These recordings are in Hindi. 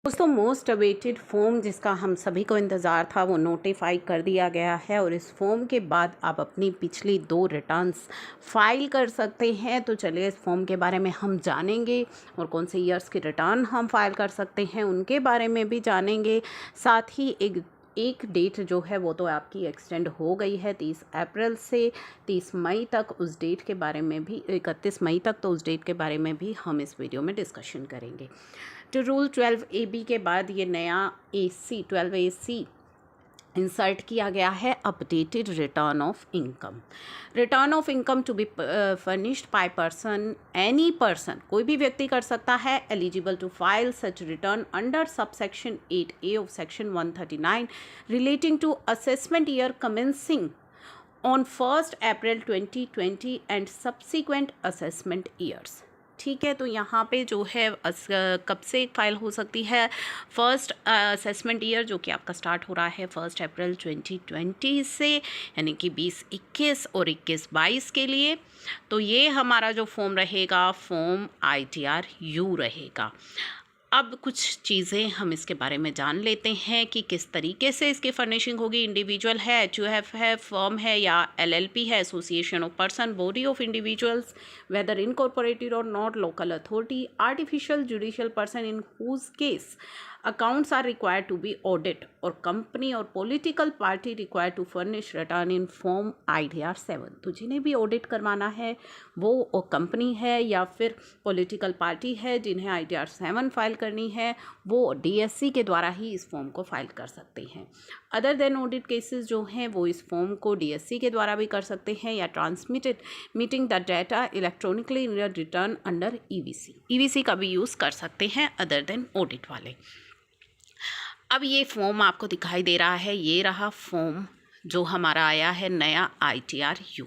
दोस्तों मोस्ट अवेटेड फॉर्म जिसका हम सभी को इंतज़ार था वो नोटिफाई कर दिया गया है और इस फॉर्म के बाद आप अपनी पिछली 2 रिटर्न्स फाइल कर सकते हैं। तो चलिए इस फॉर्म के बारे में हम जानेंगे और कौन से ईयर्स की रिटर्न हम फाइल कर सकते हैं उनके बारे में भी जानेंगे। साथ ही एक डेट जो है वो तो आपकी एक्सटेंड हो गई है 30 अप्रैल से 30 मई तक, उस डेट के बारे में भी 31 मई तक, तो उस डेट के बारे में भी हम इस वीडियो में डिस्कशन करेंगे। तो रूल 12AB के बाद ये नया AC 12AC इंसर्ट किया गया है, updated return of income. Return of income to be furnished by person, any person, कोई भी व्यक्ति कर सकता है, eligible to file such return under subsection 8A of section 139 relating to assessment year commencing on 1 April 2020 and subsequent assessment years. ठीक है, तो यहाँ पे जो है कब से फाइल हो सकती है, फर्स्ट असेसमेंट ईयर जो कि आपका स्टार्ट हो रहा है 1 अप्रैल 2020 से, यानी कि 2021 और 21-22 के लिए। तो ये हमारा जो फॉर्म रहेगा फॉर्म ITR-U रहेगा। अब कुछ चीज़ें हम इसके बारे में जान लेते हैं कि किस तरीके से इसकी फर्निशिंग होगी। इंडिविजुअल है, HUF है, फर्म है या LLP है, association of person, body of individuals, whether incorporated और not, local authority, artificial judicial person in whose case accounts are required to be audit, और कंपनी और political party required to furnish return in form ITR-7। तो जिन्हें भी ऑडिट करवाना है वो कंपनी है या फिर पॉलिटिकल पार्टी है जिन्हें ITR-7 फाइल करनी है, वो DSC के द्वारा ही इस फॉर्म को फाइल कर सकते हैं। अदर देन ऑडिट केसेस जो हैं वो इस फॉर्म को DSC के द्वारा भी कर सकते हैं या transmitted meeting the data electronically in return under EVC का भी यूज़ कर सकते हैं अदर देन ऑडिट वाले। अब ये फॉर्म आपको दिखाई दे रहा है, ये रहा फॉर्म जो हमारा आया है नया ITR-U।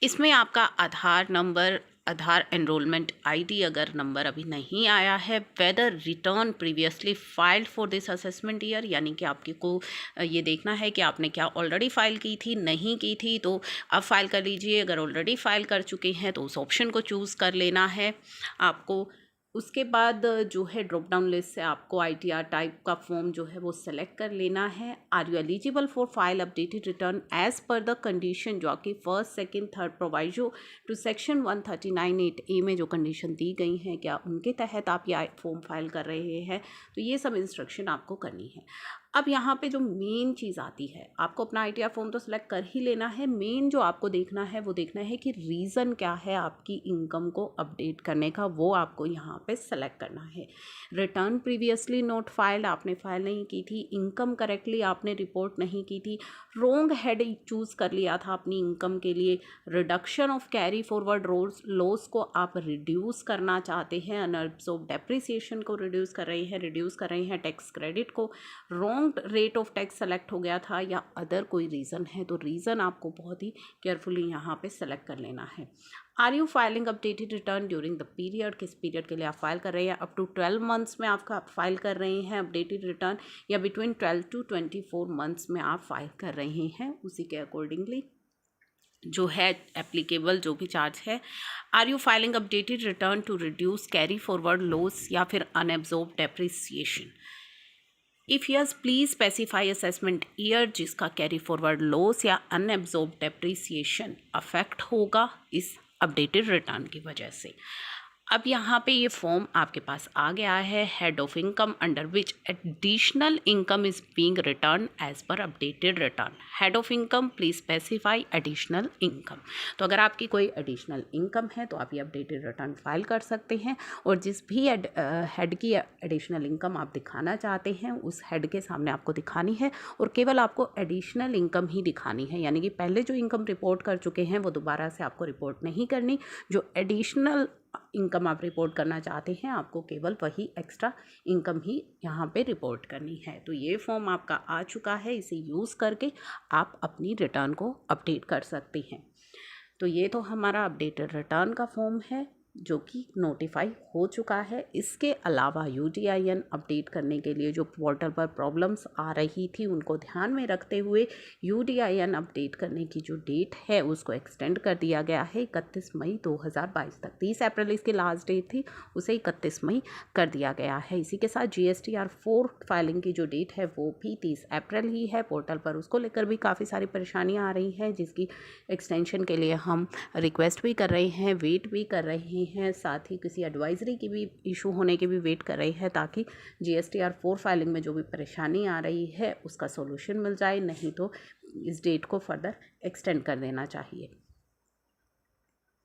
इसमें आपका Aadhaar number, Aadhaar enrolment ID अगर नंबर अभी नहीं आया है, whether return previously filed for this assessment year, यानी कि आपके को ये देखना है कि आपने क्या ऑलरेडी फाइल की थी, नहीं की थी तो अब फाइल कर लीजिए। अगर ऑलरेडी फाइल कर चुके हैं तो उस ऑप्शन को चूज़ कर लेना है आपको। उसके बाद जो है ड्रॉप डाउन लिस्ट से आपको ITR टाइप का फॉर्म जो है वो सेलेक्ट कर लेना है। Are you eligible for file updated return as per the condition, जो कि 1st, 2nd, 3rd proviso to section 139(8)A में जो कंडीशन दी गई हैं, क्या उनके तहत आप ये फॉर्म फाइल कर रहे हैं, तो ये सब इंस्ट्रक्शन आपको करनी है। अब यहाँ पे जो मेन चीज़ आती है, आपको अपना ITR फॉर्म तो सिलेक्ट कर ही लेना है, मेन जो आपको देखना है वो देखना है कि रीज़न क्या है आपकी इनकम को अपडेट करने का, वो आपको यहाँ पे सेलेक्ट करना है। रिटर्न प्रीवियसली नोट फाइल्ड, आपने फाइल नहीं की थी, इनकम करेक्टली आपने रिपोर्ट नहीं की थी, रॉन्ग हेड चूज़ कर लिया था अपनी इनकम के लिए, reduction of carry forward loss को आप रिड्यूस करना चाहते हैं, अनअब्सॉर्ब डेप्रिसिएशन को रिड्यूस कर रहे हैं टैक्स क्रेडिट को, wrong rate of tax select हो गया था या अदर कोई रीज़न है, तो रीज़न आपको बहुत ही केयरफुली यहाँ पे सेलेक्ट कर लेना है। Are you filing updated return during the period, किस पीरियड के लिए आप फाइल कर रहे हैं, अप टू 12 मंथ्स में आप फाइल कर रहे हैं अपडेटेड रिटर्न, या बिटवीन 12 to 24 मंथ्स में आप फाइल कर रहे हैं, उसी के अकॉर्डिंगली जो है एप्लीकेबल जो भी चार्ज है। Are you filing updated return to reduce carry forward loss या फिर unabsorb depreciation, if yes please specify assessment year जिसका कैरी फॉरवर्ड लॉस या अनएब्जॉर्ब डेप्रिसिएशन अफेक्ट होगा इस अपडेटेड रिटर्न की वजह से। अब यहाँ पे ये फॉर्म आपके पास आ गया है, head of income under which additional income is being return as per updated return. Head of income please specify additional income. तो अगर आपकी कोई एडिशनल इनकम है तो आप ये अपडेटेड रिटर्न फाइल कर सकते हैं, और जिस भी हेड की एडिशनल इनकम आप दिखाना चाहते हैं उस हेड के सामने आपको दिखानी है, और केवल आपको एडिशनल इनकम ही दिखानी है, यानी कि पहले जो इनकम रिपोर्ट कर चुके हैं वो दोबारा से आपको रिपोर्ट नहीं करनी। जो एडिशनल इनकम आप रिपोर्ट करना चाहते हैं आपको केवल वही एक्स्ट्रा इनकम ही यहाँ पे रिपोर्ट करनी है। तो ये फॉर्म आपका आ चुका है, इसे यूज़ करके आप अपनी रिटर्न को अपडेट कर सकते हैं। तो ये तो हमारा अपडेटेड रिटर्न का फॉर्म है। जो कि नोटिफाई हो चुका है। इसके अलावा UDIN अपडेट करने के लिए जो पोर्टल पर प्रॉब्लम्स आ रही थी उनको ध्यान में रखते हुए UDIN अपडेट करने की जो डेट है उसको एक्सटेंड कर दिया गया है 31 मई 2022 तक। 30 अप्रैल इसकी लास्ट डेट थी, उसे 31 मई कर दिया गया है। इसी के साथ GSTR-4 फाइलिंग की जो डेट है वो भी 30 अप्रैल ही है। पोर्टल पर उसको लेकर भी काफ़ी सारी परेशानियाँ आ रही हैं, जिसकी एक्सटेंशन के लिए हम रिक्वेस्ट भी कर रहे हैं, वेट भी कर रहे हैं, साथ ही किसी एडवाइजरी की भी इशू होने की भी वेट कर रहे हैं, ताकि GSTR-4 फाइलिंग में जो भी परेशानी आ रही है उसका सॉल्यूशन मिल जाए। नहीं तो इस डेट को फर्दर एक्सटेंड कर देना चाहिए।